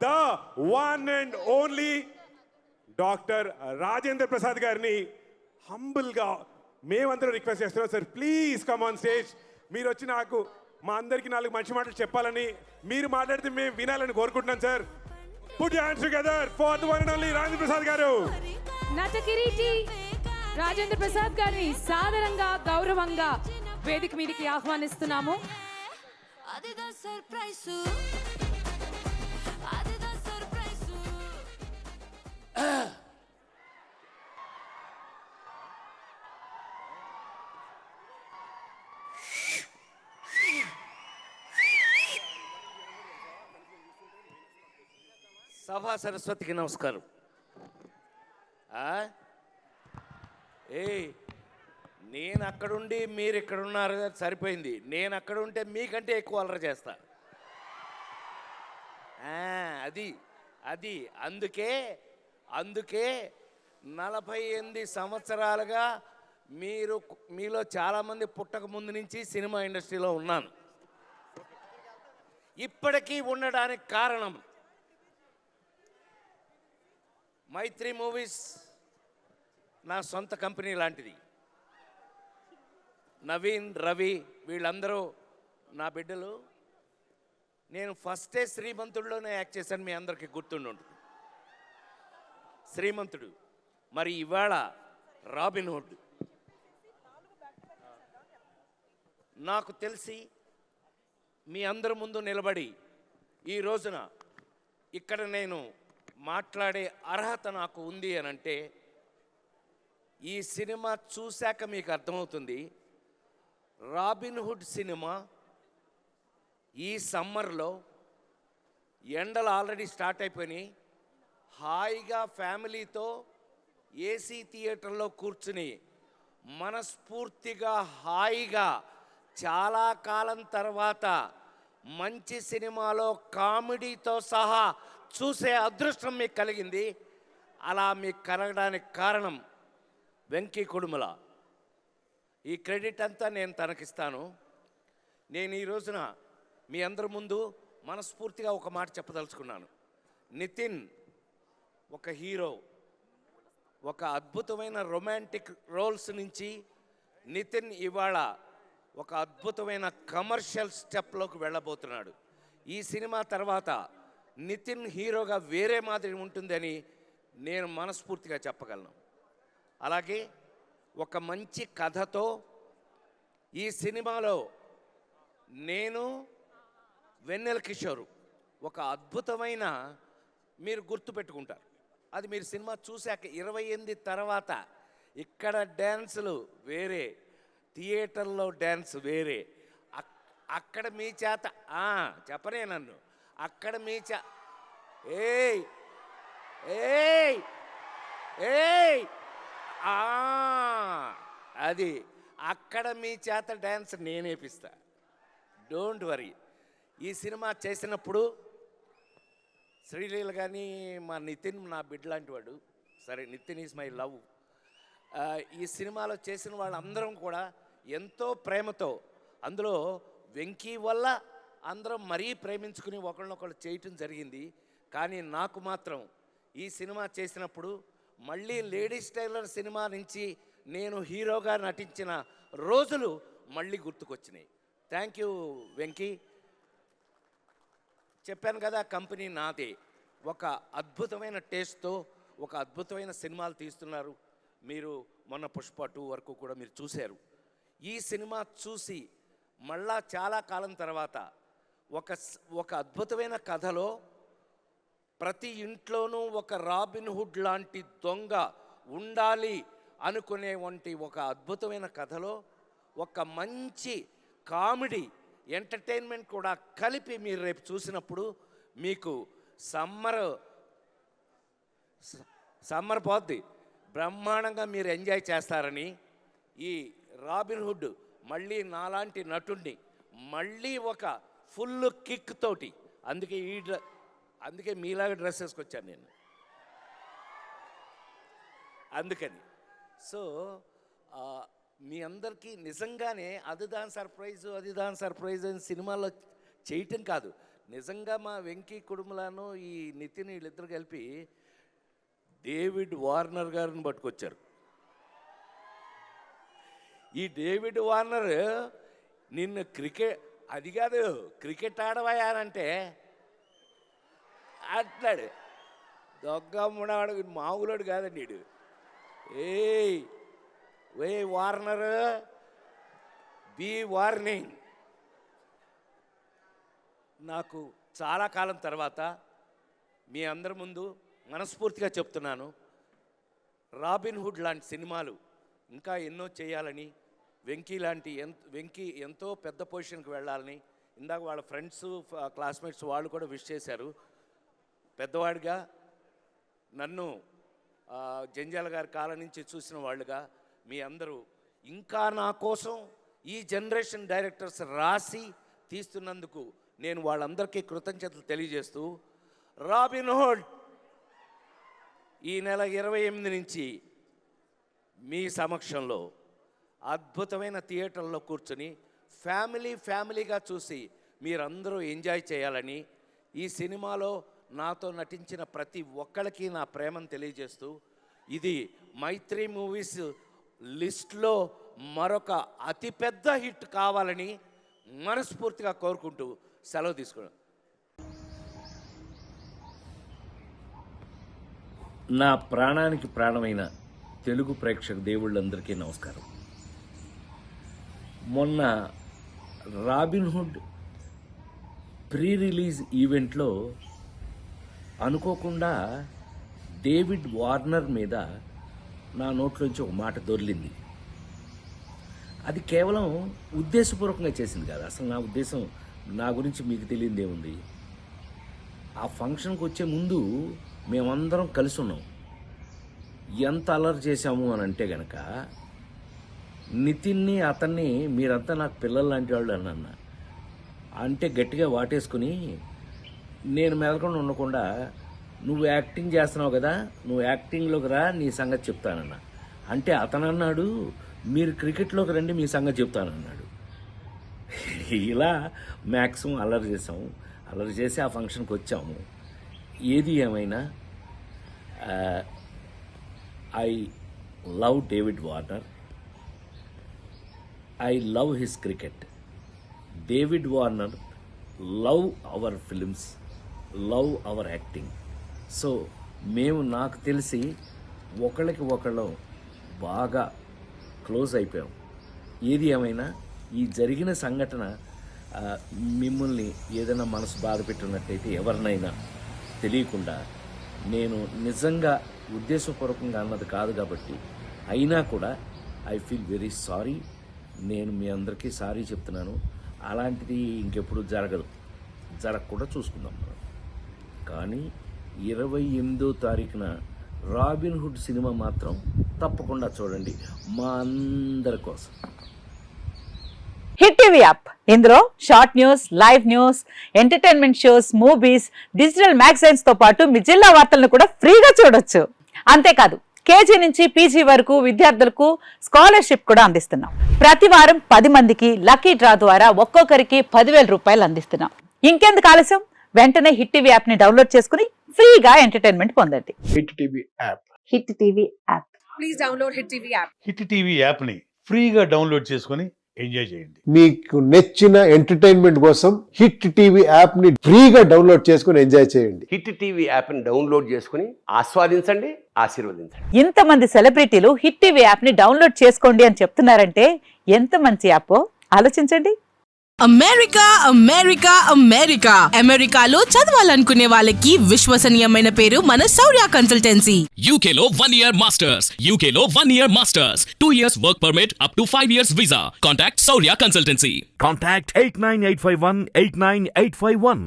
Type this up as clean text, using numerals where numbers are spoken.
The one and only doctor Rajendra Prasad గారిని హంబుల్గా మేమందరం request చేస్తున్నాం. Sir please come on stage. మీరు వచ్చి నాకు మా అందరికి 4 మంచి మాటలు చెప్పాలని, మీరు మాట్లాడితే మేము వినాలని కోరుకుంటున్నాం sir. Put your hands together for the one and only Rajendra Prasad గారు. నట కిరీటి రాజేంద్ర ప్రసాద్ గారిని సాదరంగా గౌరవంగా వేదిక మీదకి ఆహ్వానిస్తున్నాము. సభా సరస్వతికి నమస్కారం. నేను అక్కడుండి మీరు ఇక్కడ ఉన్నారు సరిపోయింది. నేను అక్కడ ఉంటే మీకంటే ఎక్కువ అల్లరి చేస్తా. అది అది అందుకే 48 సంవత్సరాలుగా మీలో చాలామంది పుట్టక ముందు నుంచి సినిమా ఇండస్ట్రీలో ఉన్నాను. ఇప్పటికీ ఉండడానికి కారణం మైత్రి మూవీస్ నా సొంత కంపెనీ లాంటిది. నవీన్, రవి వీళ్ళందరూ నా బిడ్డలు. నేను ఫస్టే శ్రీమంతుడిలోనే యాక్ట్ చేశాను, మీ అందరికీ గుర్తుండి ఉంటుంది. శ్రీమంతుడు, మరి ఇవాళ రాబిన్ హుడ్. నాకు తెలిసి మీ అందరి ముందు నిలబడి ఈ రోజున ఇక్కడ నేను మాట్లాడే అర్హత నాకు ఉంది అని అంటే ఈ సినిమా చూశాక మీకు అర్థమవుతుంది. రాబిన్ హుడ్ సినిమా ఈ సమ్మర్లో ఎండలు ఆల్రెడీ స్టార్ట్ అయిపోయినాయి. హాయిగా ఫ్యామిలీతో ఏసీ థియేటర్లో కూర్చుని మనస్ఫూర్తిగా హాయిగా చాలా కాలం తర్వాత మంచి సినిమాలో కామెడీతో సహా చూసే అదృష్టం మీకు కలిగింది. అలా మీకు కలగడానికి కారణం వెంకీ కుడుముల. ఈ క్రెడిట్ అంతా నేను తనకిస్తాను. నేను ఈ రోజున మీ అందరి ముందు మనస్ఫూర్తిగా ఒక మాట చెప్పదలుచుకున్నాను. నితిన్ ఒక హీరో, ఒక అద్భుతమైన రొమాంటిక్ రోల్స్ నుంచి నితిన్ ఇవాళ ఒక అద్భుతమైన కమర్షియల్ స్టెప్లోకి వెళ్ళబోతున్నాడు. ఈ సినిమా తర్వాత నితిన్ హీరోగా వేరే మాదిరి ఉంటుందని నేను మనస్ఫూర్తిగా చెప్పగలను. అలాగే ఒక మంచి కథతో ఈ సినిమాలో నేను వెన్నెల కిషోర్ ఒక అద్భుతమైన, మీరు గుర్తుపెట్టుకుంటారు అది మీరు సినిమా చూశాక. 28 తర్వాత ఇక్కడ డ్యాన్సులు వేరే, థియేటర్లో డ్యాన్స్ వేరే. అక్కడ మీ చేత చెప్పనే నన్ను అక్కడ మీ ఏయ్ ఏయ్ ఏయ్ అది అక్కడ మీ చేత డ్యాన్స్ నేనేపిస్తా. Don't worry. ఈ సినిమా చేసినప్పుడు శ్రీలీల కానీ మా నితిన్ నా బిడ్డ లాంటి వాడు. సరే, నితిన్ ఈజ్ మై లవ్. ఈ సినిమాలో చేసిన వాళ్ళందరం కూడా ఎంతో ప్రేమతో, అందులో వెంకీ వల్ల అందరం మరీ ప్రేమించుకుని ఒకళ్ళనొకళ్ళు చేయటం జరిగింది. కానీ నాకు మాత్రం ఈ సినిమా చేసినప్పుడు మళ్ళీ లేడీస్ టైలర్ సినిమా నుంచి నేను హీరోగా నటించిన రోజులు మళ్ళీ గుర్తుకొచ్చినాయి. Thank you Venky. చెప్పాను కదా, కంపెనీ నాదే. ఒక అద్భుతమైన టేస్ట్తో ఒక అద్భుతమైన సినిమాలు తీస్తున్నారు. మీరు మొన్న పుష్ప 2 వరకు కూడా మీరు చూశారు. ఈ సినిమా చూసి మళ్ళా చాలా కాలం తర్వాత ఒక అద్భుతమైన కథలో ప్రతి ఇంట్లోనూ ఒక రాబిన్ హుడ్ లాంటి దొంగ ఉండాలి అనుకునే వంటి ఒక అద్భుతమైన కథలో ఒక మంచి కామెడీ ఎంటర్టైన్మెంట్ కూడా కలిపి మీరు రేపు చూసినప్పుడు మీకు సమ్మర్ పోద్ది, బ్రహ్మాండంగా మీరు ఎంజాయ్ చేస్తారని. ఈ రాబిన్ హుడ్ మళ్ళీ నాలాంటి నటుడిని మళ్ళీ ఒక ఫుల్ కిక్ తోటి, అందుకే మీలాగా డ్రెస్ వేసుకొచ్చాను నేను. అందుకని సో మీ అందరికీ నిజంగానే అది దాని సర్ప్రైజ్ అని సినిమాలో చేయటం కాదు, నిజంగా మా వెంకీ కుటుంబలను ఈ నితిన్ వీళ్ళిద్దరు కలిపి డేవిడ్ వార్నర్ గారిని పట్టుకొచ్చారు. ఈ డేవిడ్ వార్నర్ నిన్ను అది కాదు క్రికెట్ ఆడవయానంటే అట్లాడు దొగ్గమ్మడాడు మామూలుడు కాదండి వీడు. ఏ వార్నర్ బి వార్నింగ్. నాకు చాలా కాలం తర్వాత మీ అందరి ముందు మనస్ఫూర్తిగా చెప్తున్నాను, రాబిన్ హుడ్ లాంటి సినిమాలు ఇంకా ఎన్నో చేయాలని, వెంకీ ఎంతో పెద్ద పొజిషన్కి వెళ్ళాలని ఇందాక వాళ్ళ ఫ్రెండ్స్ క్లాస్మేట్స్ వాళ్ళు కూడా విష్ చేశారు. పెద్దవాడిగా నన్ను జంజాల గారి కాలం నుంచి చూసిన వాళ్ళుగా మీ అందరూ ఇంకా నా కోసం ఈ జనరేషన్ డైరెక్టర్స్ రాసి తీస్తున్నందుకు నేను వాళ్ళందరికీ కృతజ్ఞతలు తెలియజేస్తూ, రాబిన్ హుడ్ ఈ నెల 28 నుంచి మీ సమక్షంలో అద్భుతమైన థియేటర్లో కూర్చొని ఫ్యామిలీగా చూసి మీరందరూ ఎంజాయ్ చేయాలని, ఈ సినిమాలో నాతో నటించిన ప్రతి ఒక్కరికి నా ప్రేమను తెలియజేస్తూ, ఇది మైత్రి మూవీస్ లిస్ట్లో మరొక అతిపెద్ద హిట్ కావాలని మనస్ఫూర్తిగా కోరుకుంటూ సెలవు తీసుకున్నాను. నా ప్రాణానికి ప్రాణమైన తెలుగు ప్రేక్షక దేవుళ్ళందరికీ నమస్కారం. మొన్న రాబిన్ హుడ్ ప్రీ రిలీజ్ ఈవెంట్లో అనుకోకుండా డేవిడ్ వార్నర్ మీద నా నోట్లోంచి ఒక మాట దొర్లింది. అది కేవలం ఉద్దేశపూర్వకంగా చేసింది కాదు. అసలు నా ఉద్దేశం, నా గురించి మీకు తెలియదేముంది. ఆ ఫంక్షన్కి వచ్చే ముందు మేమందరం కలిసి ఉన్నాం. ఎంత అలర్ చేశాము అని అంటే గనక, నితిన్ని అతన్ని మీరంతా నాకు పిల్లలు లాంటి వాళ్ళు అన్న అంటే గట్టిగా వాటేసుకుని, నేను మెదకుండా ఉండకుండా, నువ్వు యాక్టింగ్ చేస్తున్నావు కదా, నువ్వు యాక్టింగ్లోకి రా, నీ సంగతి చెప్తానన్నా. అంటే అతను అన్నాడు, మీరు క్రికెట్లోకి రండి, మీ సంగతి చెప్తానన్నాడు. ఇలా మ్యాక్సిమం అల్లరి చేసాము. అల్లరి చేసి ఆ ఫంక్షన్కి వచ్చాము. ఏది ఏమైనా I love David Warner, I love his cricket. David Warner love our films, love our acting. So మేము నాకు తెలిసి ఒకళ్ళకి ఒకళ్ళం బాగా క్లోజ్ అయిపోయాం. ఏది ఏమైనా ఈ జరిగిన సంఘటన మిమ్మల్ని ఏదైనా మనసు బాధ పెట్టున్నట్టయితే, ఎవరినైనా తెలియకుండా, నేను నిజంగా ఉద్దేశపూర్వకంగా అన్నది కాదు కాబట్టి, అయినా కూడా ఐ ఫీల్ వెరీ సారీ. నేను మీ అందరికీ సారీ చెప్తున్నాను. అలాంటిది ఇంకెప్పుడు జరగకుండా చూసుకుందాం మనం. కానీ 28వ తారీఖున రాబిన్ హుడ్ సినిమా మాత్రం తప్పకుండా చూడండి, మా అందరి కోసం. హిట్ టీవీ యాప్, ఇందులో short news, live news, entertainment shows, movies, digital magazines తో పాటు మీ జిల్లా వార్తలను కూడా ఫ్రీగా చూడొచ్చు. అంతేకాదు, కేజీ నుంచి పీజీ వరకు విద్యార్థులకు స్కాలర్షిప్ కూడా అందిస్తున్నాం. ప్రతి వారం 10 మందికి లక్కీ డ్రా ద్వారా ఒక్కొక్కరికి 10,000 రూపాయలు అందిస్తున్నాం. ఇంకెందుకు ఆలస్యం, వెంటనే హిట్ టీవీ యాప్ ని డౌన్లోడ్ చేసుకుని ఫ్రీగా ఎంటర్టైన్మెంట్ పొందండి. Hit TV app. Hit TV app. Please download hit TV app. Hit TV app ని ఫ్రీగా డౌన్లోడ్ చేసుకొని ఎంజాయ్ చేయండి. మీకు నచ్చిన ఎంటర్టైన్మెంట్ కోసం హిట్ టీవీ యాప్ ని ఫ్రీగా డౌన్లోడ్ చేసుకొని ఎంజాయ్ చేయండి. హిట్ టీవీ యాప్ ని డౌన్లోడ్ చేసుకుని ఆస్వాదించండి, ఆశీర్వదించండి. ఇంతమంది సెలబ్రిటీలు హిట్ టీవీ యాప్ ని డౌన్లోడ్ చేసుకోండి అని చెప్తున్నారంటే ఎంత మంచి యాప్ ఆలోచించండి. అమెరికాలో చదవాలనుకునే వాళ్ళకి విశ్వసనీయమైన పేరు మన శౌర్య కన్సల్టెన్సీ. UK లో 1 year masters, UK లో 1 year masters, 2 years work permit up to 5 years visa. Contact Saurya Consultancy. Contact 89851 89851.